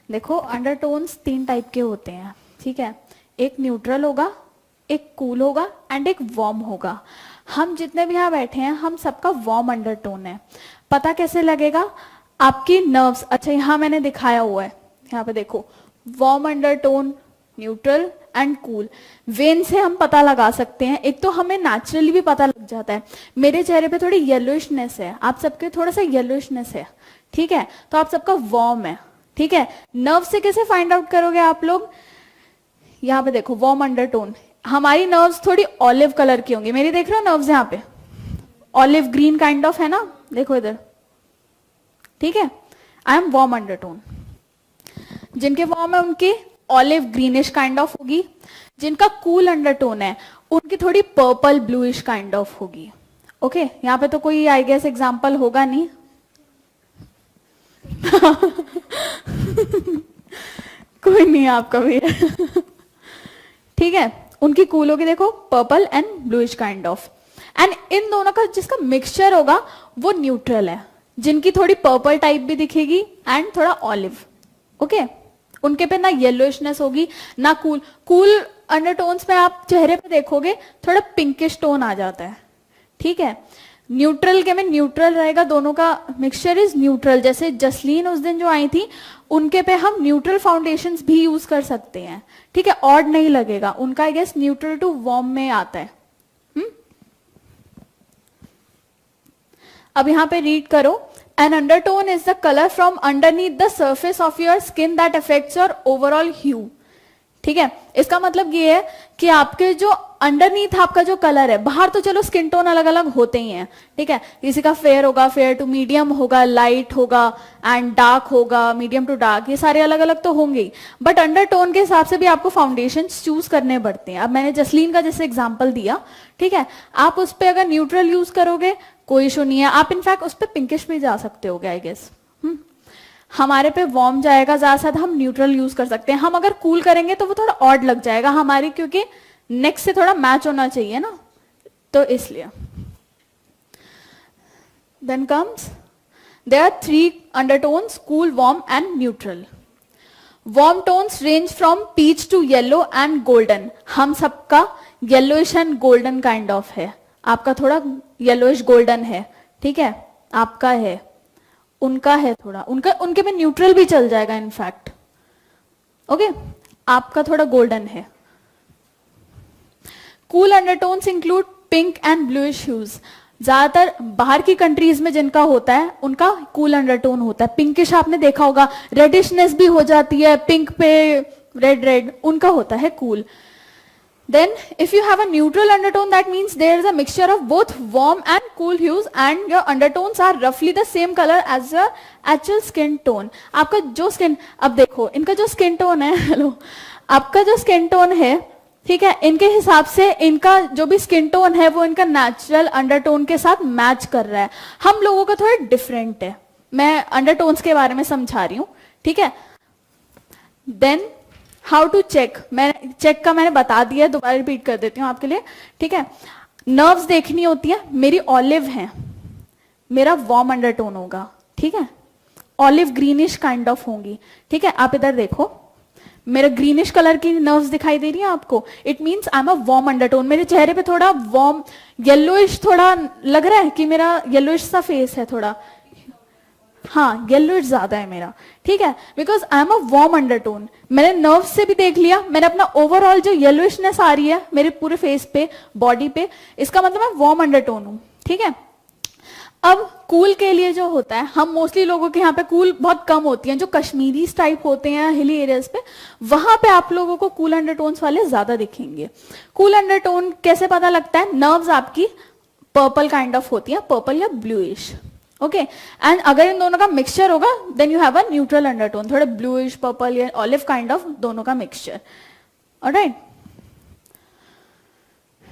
देखो undertones 3 type के होते हैं, ठीक है। एक न्यूट्रल होगा, एक कूल होगा एंड एक वार्म होगा। हम जितने भी यहाँ बैठे हैं हम सबका वार्म अंडरटोन है। पता कैसे लगेगा? आपकी नर्व्स, अच्छा यहाँ मैंने दिखाया हुआ है, यहाँ पे देखो warm undertone, neutral and cool. When से हम पता लगा सकते हैं। एक तो हमें नेचुरली भी पता लग जाता है। मेरे चेहरे पे थोड़ी येलोइशनेस है, आप सबके थोड़ा सा येलोइशनेस है, ठीक है, तो आप सबका वार्म है, ठीक है। नर्व से कैसे फाइंड आउट करोगे आप लोग? यहाँ पे देखो वार्म अंडरटोन, हमारी नर्व्स थोड़ी ऑलिव कलर की होंगी। मेरी देख रहे हो नर्व्स यहाँ पे ऑलिव ग्रीन काइंड ऑफ है ना, देखो इधर, ठीक है। I am warm undertone. जिनके वार्म है उनकी ऑलिव ग्रीनिश काइंड ऑफ होगी। जिनका कूल अंडरटोन है उनकी थोड़ी पर्पल ब्लूइश काइंड ऑफ होगी। ओके यहाँ पे तो कोई आई गेस एग्जांपल होगा नहीं। कोई नहीं आपका भी ठीक है। उनकी कूल होगी देखो purple and bluish kind of. And in दोनों का जिसका मिक्सचर होगा वो न्यूट्रल है। जिनकी थोड़ी पर्पल टाइप भी दिखेगी एंड थोड़ा ऑलिव, ओके। उनके पे ना येलोइशनेस होगी ना कूल। कूल अंडरटोन्स में आप चेहरे पे देखोगे थोड़ा पिंकिश टोन आ जाता है, ठीक है। न्यूट्रल के में न्यूट्रल रहेगा, दोनों का मिक्सचर इज न्यूट्रल। जैसे जसलीन उस दिन जो आई थी उनके पे हम न्यूट्रल फाउंडेशंस भी यूज कर सकते हैं, ठीक है, ऑड नहीं लगेगा। उनका I guess neutral to warm में आता है। अब यहां पे रीड करो, an undertone is the colour from underneath the surface of your skin that affects your overall hue, ठीक है। इसका मतलब ये है कि आपके जो अंडरनीथ आपका जो कलर है, बाहर तो चलो स्किन टोन अलग अलग होते ही हैं, ठीक है। किसी का फेयर होगा, फेयर टू मीडियम होगा, लाइट होगा एंड डार्क होगा, मीडियम टू डार्क, ये सारे अलग अलग तो होंगे ही। बट अंडरटोन के हिसाब से भी आपको फाउंडेशन चूज करने पड़ते हैं। अब मैंने जसलीन का जैसे एग्जाम्पल दिया, ठीक है, आप उस पर अगर न्यूट्रल यूज करोगे कोई इशू नहीं है। आप इनफैक्ट उस पर पिंकिश भी जा सकते हो आई गेस। हमारे पे वार्म जाएगा, ज्यादा से ज्यादा हम न्यूट्रल यूज कर सकते हैं। हम अगर कूल करेंगे तो वो थोड़ा ऑड लग जाएगा हमारी, क्योंकि नेक्स्ट से थोड़ा मैच होना चाहिए ना, तो इसलिए। Then comes there are 3 undertones, cool, warm and neutral. Warm tones range from peach to yellow and golden. हम सबका yellowish and golden kind of है। आपका थोड़ा येलोइश गोल्डन है, ठीक है, आपका है, उनका है थोड़ा, उनके में न्यूट्रल भी चल जाएगा इनफैक्ट, ओके। आपका थोड़ा गोल्डन है। Cool undertones include pink and bluish huge. ज्यादातर बाहर की कंट्रीज में जिनका होता है उनका कूल अंडरटोन होता है। पिंकिश आपने देखा होगा, रेडिशनेस भी हो जाती है पिंक पे, रेड रेड, उनका होता है cool. Then if you have a neutral undertone, that means there is a mixture of both warm and cool hues and your undertones are roughly the same color as your actual skin tone. आपका जो skin, अब देखो इनका जो skin tone है, hello, आपका जो skin tone है, ठीक है, इनके हिसाब से इनका जो भी स्किन टोन है वो इनका नेचुरल अंडरटोन के साथ मैच कर रहा है। हम लोगों का थोड़ा डिफरेंट है। मैं अंडरटोन्स के बारे में समझा रही हूँ, ठीक है। देन हाउ टू चेक, मैंने चेक का मैंने बता दिया, दोबारा रिपीट कर देती हूँ आपके लिए, ठीक है। नर्व्स देखनी होती है, मेरी ऑलिव है, मेरा वार्म अंडरटोन होगा, ठीक है, ऑलिव ग्रीनिश काइंड ऑफ होंगी, ठीक है। आप इधर देखो, मेरा ग्रीनिश कलर की नर्व्स दिखाई दे रही है आपको, it means I am a warm undertone. मेरे चेहरे पे थोड़ा वार्म येलोइश थोड़ा लग रहा है कि मेरा येलोइश सा फेस है थोड़ा, हाँ येलोइश ज्यादा है मेरा, ठीक है, because I am a warm undertone. मैंने नर्व्स से भी देख लिया, मैंने अपना ओवरऑल जो येलोइशनेस आ रही है मेरे पूरे फेस पे, बॉडी पे, इसका मतलब मैं वार्म अंडरटोन हूं, ठीक है। अब कूल के लिए जो होता है, हम मोस्टली लोगों के यहाँ पे कूल बहुत कम होती हैं, जो कश्मीरी टाइप होते हैं हिली एरियाज पे, वहां पे आप लोगों को कूल अंडरटोन्स वाले ज्यादा दिखेंगे। कूल अंडरटोन कैसे पता लगता है? नर्व्स आपकी पर्पल काइंड ऑफ होती है, पर्पल या ब्लूइश, ओके। एंड अगर इन दोनों का मिक्सचर होगा then you have a neutral undertone, थोड़ा ब्लूइश पर्पल या ऑलिव काइंड ऑफ, दोनों का mixture, alright.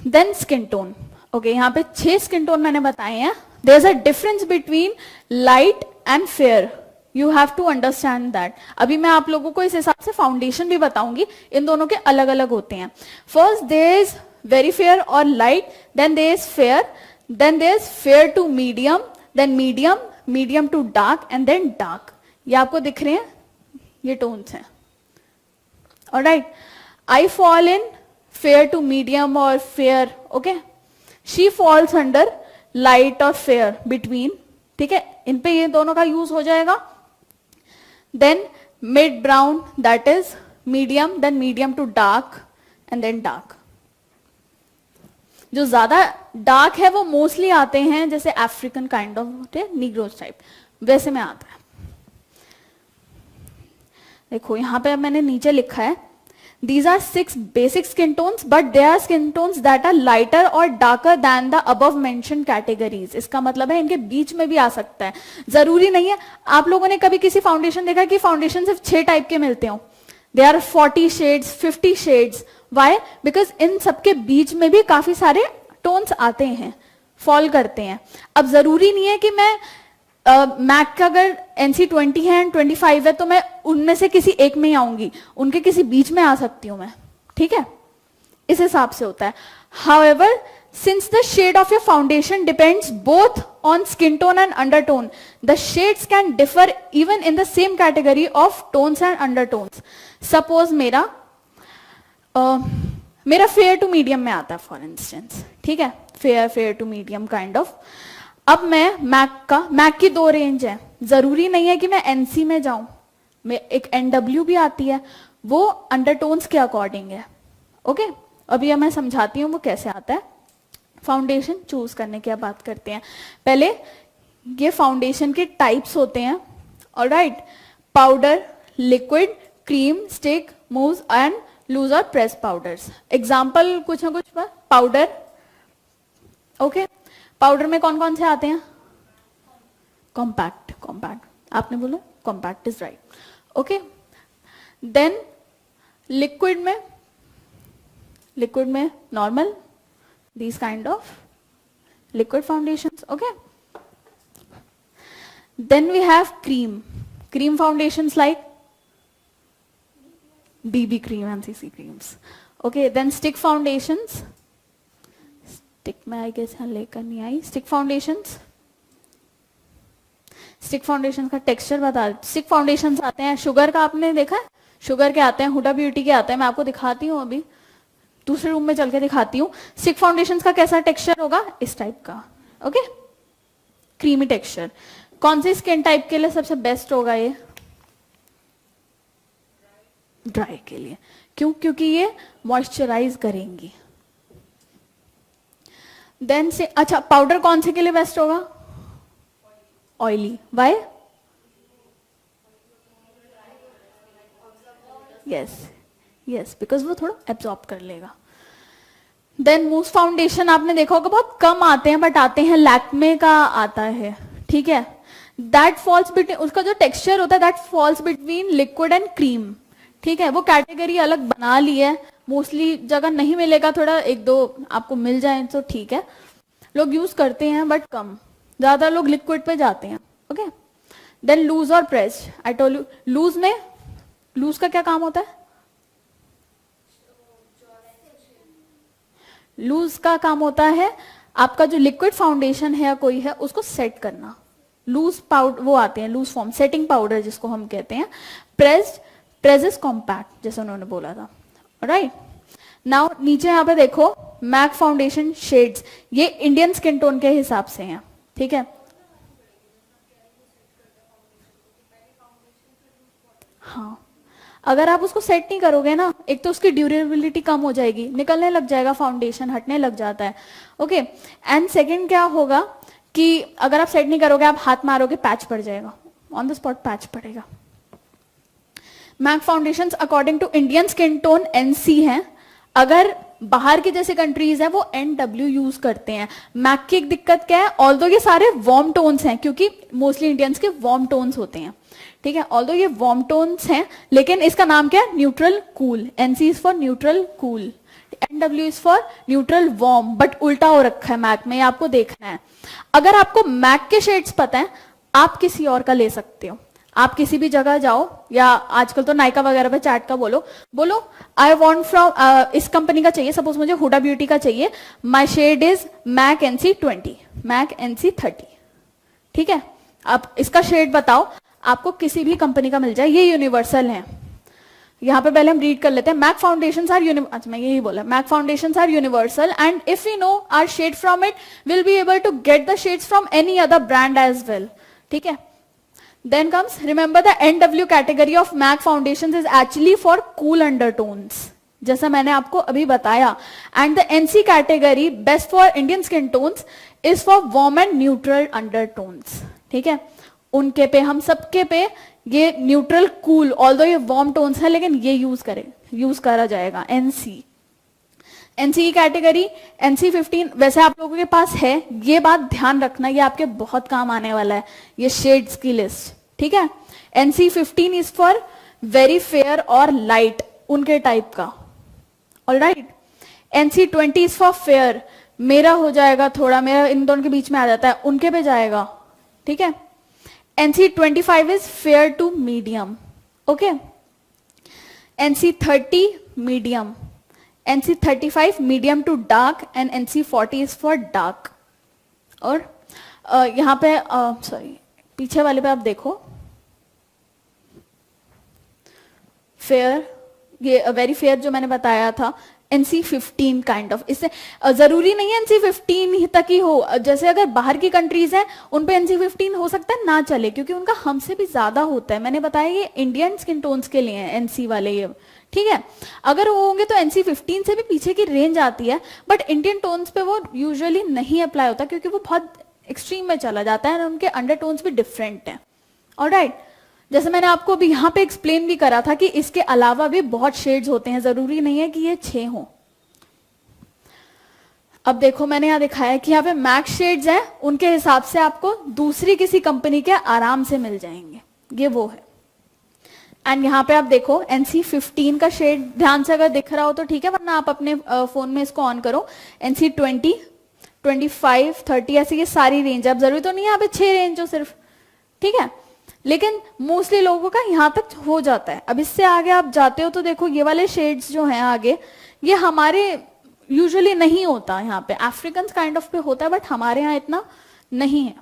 Then skin tone, okay, यहाँ पे 6 स्किन टोन मैंने बताए हैं। There is a difference between light and fair, you have to understand that. अभी मैं आप लोगों को इस हिसाब से फाउंडेशन भी बताऊंगी, इन दोनों के अलग अलग होते हैं। First there is very fair और light, then there is fair, then there is fair to medium, then medium, medium to dark and then dark। ये आपको दिख रहे हैं, ये टोन्स हैं. Alright, I fall in fair to medium और fair. Okay, she falls under light और fair between. ठीक है, इन पे ये दोनों का यूज हो जाएगा. Then mid brown, that is medium, then medium to dark and then dark. जो ज्यादा डार्क है वो मोस्टली आते हैं जैसे अफ्रीकन काइंड ऑफ होते हैं, नीग्रोज टाइप, वैसे में आता है. देखो यहां पे मैंने नीचे लिखा है, these are 6 basic skin tones, but there are skin tones that are lighter or darker than the above mentioned categories. इसका मतलब है इनके बीच में भी आ सकता है, जरूरी नहीं है. आप लोगों ने कभी किसी फाउंडेशन देखा कि फाउंडेशन सिर्फ 6 टाइप के मिलते हो? There are 40 shades, 50 shades. Why? Because इन सबके बीच में भी काफी सारे टोन्स आते हैं, फॉल करते हैं. अब जरूरी नहीं है कि मैं मैक का अगर NC20 है एंड 25 है तो मैं उनमें से किसी एक में ही आऊंगी, उनके किसी बीच में आ सकती हूं मैं. ठीक है, इस हिसाब से होता है. However, since the shade of your foundation depends both on skin tone and undertone, the shades can differ even in the same category of tones and undertones. Suppose मेरा फेयर टू मीडियम में आता है for instance. ठीक है, fair to medium kind of. अब मैं Mac की 2 range है, जरूरी नहीं है कि मैं एनसी में जाऊं, मैं एक NW भी आती है, वो अंडरटोन्स के अकॉर्डिंग है. ओके, अभी मैं समझाती हूँ वो कैसे आता है. फाउंडेशन चूज करने की बात करते हैं. पहले ये फाउंडेशन के टाइप्स होते हैं. Alright, powder, liquid, cream, stick, mousse and loose और प्रेस पाउडर्स. एग्जाम्पल कुछ ना कुछ. पाउडर, ओके, पाउडर में कौन कौन से आते हैं? कॉम्पैक्ट, आपने बोला compact is right. Okay, then liquid में normal, these kind of liquid foundations. Okay, then we have cream foundations like BB cream and CC creams. Okay, then stick foundations. Stick में I guess यहाँ लेकर नहीं आई. Stick foundations का texture बता. Stick foundations आते हैं, sugar का आपने देखा है, शुगर के आते हैं, हुडा ब्यूटी के आते हैं. मैं आपको दिखाती हूँ, अभी दूसरे रूम में चल के दिखाती हूँ. स्टिक फाउंडेशंस का कैसा टेक्सचर होगा? इस टाइप का. Okay, creamy texture. कौन सी स्किन टाइप के लिए सबसे बेस्ट होगा ये? ड्राई के लिए. क्यों? क्योंकि ये मॉइस्चराइज करेंगी. देन से अच्छा, पाउडर कौन से के लिए बेस्ट होगा? ऑयली. वाई? यस, बिकॉज वो थोड़ा एब्जॉर्ब कर लेगा. देन मूव्स फाउंडेशन आपने देखा होगा, बहुत कम आते हैं बट आते हैं. लैक्मे का आता है. ठीक है, दैट फॉल्स बिटवीन, उसका जो टेक्सचर होता है that falls between liquid and cream. ठीक है, वो कैटेगरी अलग बना ली है. मोस्टली जगह नहीं मिलेगा, थोड़ा 1-2 आपको मिल जाए तो ठीक है. लोग यूज करते हैं बट कम, ज्यादा लोग लिक्विड पे जाते हैं. ओके, देन लूज और press. I told you, loose का क्या काम होता है? लूज का काम होता है आपका जो लिक्विड फाउंडेशन है या कोई है उसको सेट करना. लूज पाउडर वो आते हैं, लूज फॉर्म, सेटिंग पाउडर जिसको हम कहते हैं. प्रेस इज कॉम्पैक्ट, जैसे उन्होंने बोला था. राइट, नाउ नीचे यहाँ पे देखो, मैक फाउंडेशन शेड्स, ये इंडियन स्किन टोन के हिसाब से हैं. ठीक है, हाँ, अगर आप उसको सेट नहीं करोगे ना, एक तो उसकी ड्यूरेबिलिटी कम हो जाएगी, निकलने लग जाएगा, फाउंडेशन हटने लग जाता है. ओके, एंड सेकंड क्या होगा कि अगर आप सेट नहीं करोगे, आप हाथ मारोगे, पैच पड़ जाएगा, ऑन द स्पॉट पैच पड़ेगा. MAC foundations according to Indian skin tone NC हैं. अगर बाहर की जैसे कंट्रीज है वो NW यूज करते हैं. मैक की एक दिक्कत क्या है, ऑल्दो ये सारे वार्म टोन्स हैं, क्योंकि मोस्टली इंडियंस के वार्म टोन्स होते हैं. ठीक है, ऑल्दो ये वार्म टोन्स हैं, लेकिन इसका नाम क्या है? Neutral cool. NC is for neutral cool, NW is for neutral warm, but उल्टा हो रखा है मैक में, आपको देखना है. अगर आपको मैक के शेड्स पता है, आप किसी और का ले सकते हो. आप किसी भी जगह जाओ, या आजकल तो नायका वगैरह पे चैट का बोलो आई वांट फ्रॉम इस कंपनी का चाहिए, सपोज मुझे हुडा ब्यूटी का चाहिए, my shade is Mac NC20, Mac NC30. ठीक है, आप इसका शेड बताओ, आपको किसी भी कंपनी का मिल जाए, ये यूनिवर्सल है। यहाँ पे पहले हम रीड कर लेते हैं। मैक फाउंडेशंस आर अच्छा मैं यही बोला, MAC foundations are universal and if we know our shade from it will be able to get the shades from any other brand as well, ठीक है। Then comes, remember the NW category of MAC foundations is actually for cool undertones, जैसा मैंने आपको अभी बताया। And the NC category best for Indian skin tones is for warm and neutral undertones, ठीक है। उनके पे, हम सबके पे ये न्यूट्रल कूल, ऑल्दो ये वार्म टोन्स है लेकिन ये यूज करा जाएगा NC कैटेगरी। NC15 वैसे आप लोगों के पास है, ये बात ध्यान रखना, ये आपके बहुत काम आने वाला है, ये शेड्स की लिस्ट, ठीक है। NC15 is for very fair और लाइट, उनके टाइप का, alright. NC20 is for fair, मेरा हो जाएगा थोड़ा, मेरा इन दोनों के बीच में आ जाता है, उनके पे जाएगा, ठीक है। NC25 is fair to medium, okay. NC30 medium, NC35 medium to dark and NC40 is for dark। और यहाँ पे सॉरी पीछे वाले पे आप देखो, फेयर, ये वेरी फेयर जो मैंने बताया था, NC15 काइंड ऑफ। इससे जरूरी नहीं है NC15 तक ही हो, जैसे अगर बाहर की कंट्रीज हैं उन पे NC15 हो सकता है ना चले, क्योंकि उनका हमसे भी ज्यादा होता है। मैंने बताया ये इंडियन स्किन टोन्स के लिए है NC वाले ये, ठीक है। अगर वो होंगे तो NC15 से भी पीछे की रेंज आती है, बट इंडियन टोन्स पे वो यूजुअली नहीं अप्लाई होता क्योंकि वो बहुत एक्सट्रीम में चला जाता है और उनके अंडरटोन्स भी डिफरेंट हैं, ऑलराइट। जैसे मैंने आपको अभी यहाँ पे एक्सप्लेन भी करा था कि इसके अलावा भी बहुत शेड्स होते हैं, जरूरी नहीं है कि ये 6 हो। अब देखो मैंने यहाँ दिखाया कि यहाँ पे मैक शेड्स हैं, उनके हिसाब से आपको दूसरी किसी कंपनी के आराम से मिल जाएंगे, ये वो है। एंड यहाँ पे आप देखो NC15 का शेड ध्यान से अगर दिख रहा हो तो ठीक है, वरना आप अपने फोन में इसको ऑन करो। NC20, 25, 30 ऐसी ये सारी रेंज, अब जरूरी तो नहीं है यहाँ पे 6 रेंज हो सिर्फ, ठीक है, लेकिन मोस्टली लोगों का यहाँ तक हो जाता है। अब इससे आगे आप जाते हो तो देखो ये वाले शेड्स जो हैं आगे, ये हमारे यूजुअली नहीं होता, यहाँ पे अफ्रीकन काइंड ऑफ पे होता है, बट हमारे यहाँ इतना नहीं है।